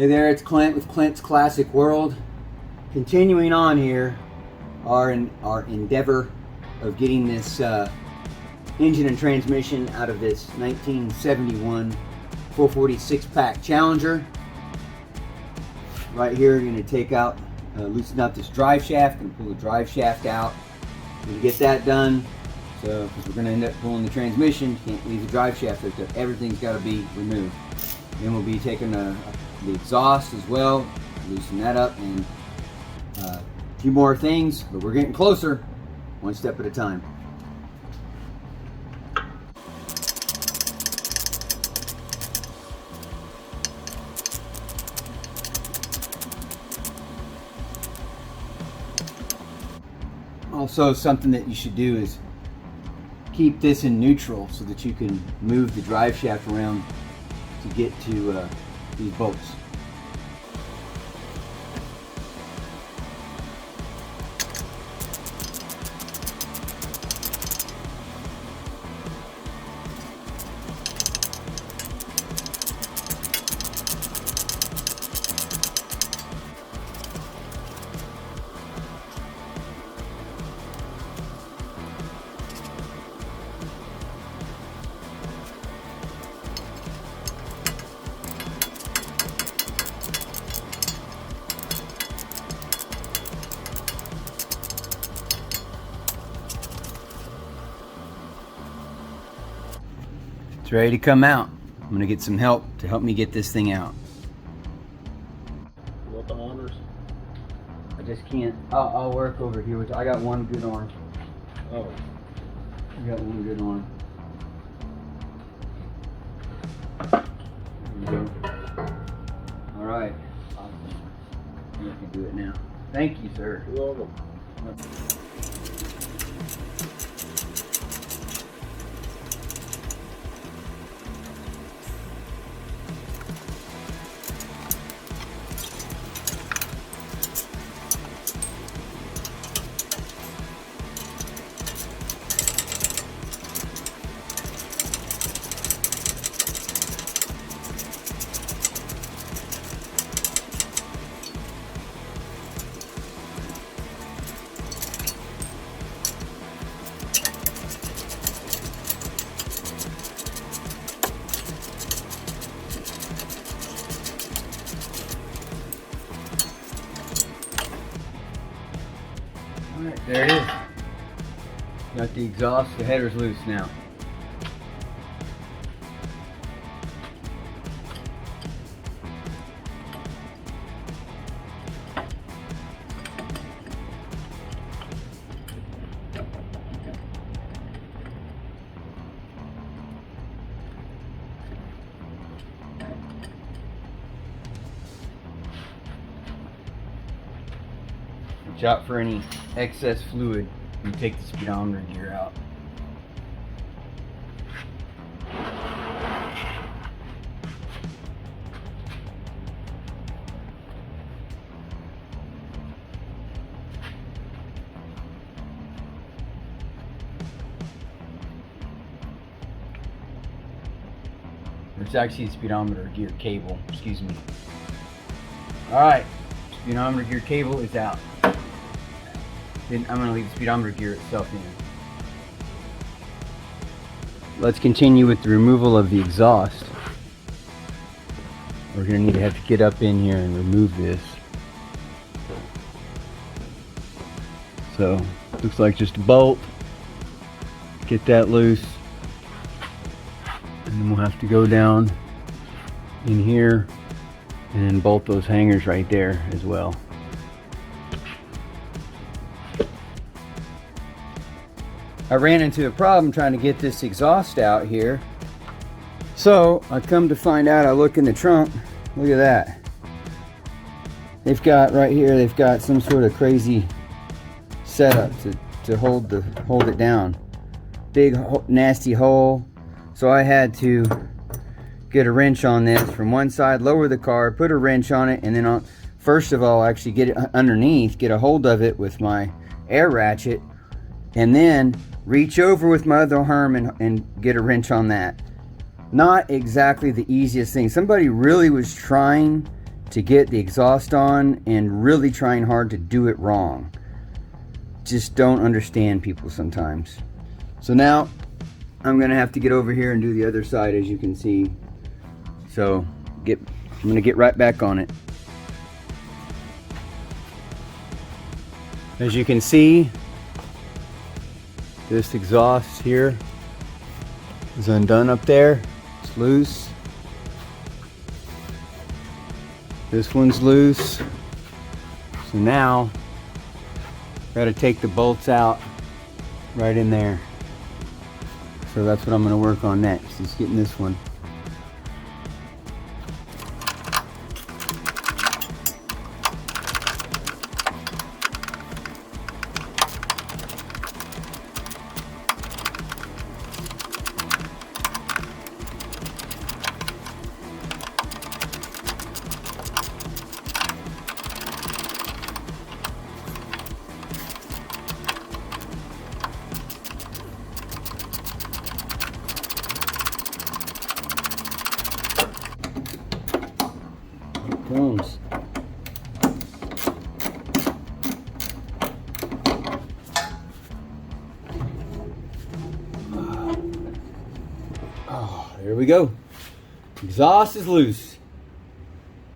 Hey there, it's Clint with Clint's Classic World. Continuing on here, our endeavor of getting this engine and transmission out of this 1971 446 pack Challenger. Right here, you're going to take out, loosen up this drive shaft, and pull the drive shaft out. We're going to get that done. So, because we're going to end up pulling the transmission, can't leave the drive shaft there. Everything's got to be removed. Then we'll be taking the exhaust as well, loosen that up, and a few more things, but we're getting closer, one step at a time. Also, something that you should do is keep this in neutral so that you can move the drive shaft around to get to these bolts. It's ready to come out. I'm going to get some help to help me get this thing out. You want the honors? I just can't. I'll work over here. I got one good arm. Oh. I got one good arm. There we go. All right. Awesome. You can do it now. Thank you, sir. You're welcome. Alright, there it is. Got the exhaust, the header's loose now. Watch out for any excess fluid when you take the speedometer gear out. It's actually the speedometer gear cable, excuse me. Alright, speedometer gear cable is out. Then I'm going to leave the speedometer gear itself in. Let's continue with the removal of the exhaust. We're going to have to get up in here and remove this. So, looks like just a bolt. Get that loose. And then we'll have to go down in here and then bolt those hangers right there as well. I ran into a problem trying to get this exhaust out here. So I come to find out, I look in the trunk, look at that. They've got right here, they've got some sort of crazy setup to hold it down. Big nasty hole. So I had to get a wrench on this from one side, lower the car, put a wrench on it, and then first of all actually get it underneath, get a hold of it with my air ratchet, and then reach over with my other arm and get a wrench on that. Not exactly the easiest thing. Somebody really was trying to get the exhaust on and really trying hard to do it wrong. Just don't understand people sometimes. So now I'm gonna have to get over here and do the other side, as you can see. So I'm gonna get right back on it. As you can see, this exhaust here is undone up there. It's loose. This one's loose. So now, got to take the bolts out right in there. So that's what I'm going to work on next, is getting this one. Comes. Oh, there we go. Exhaust is loose.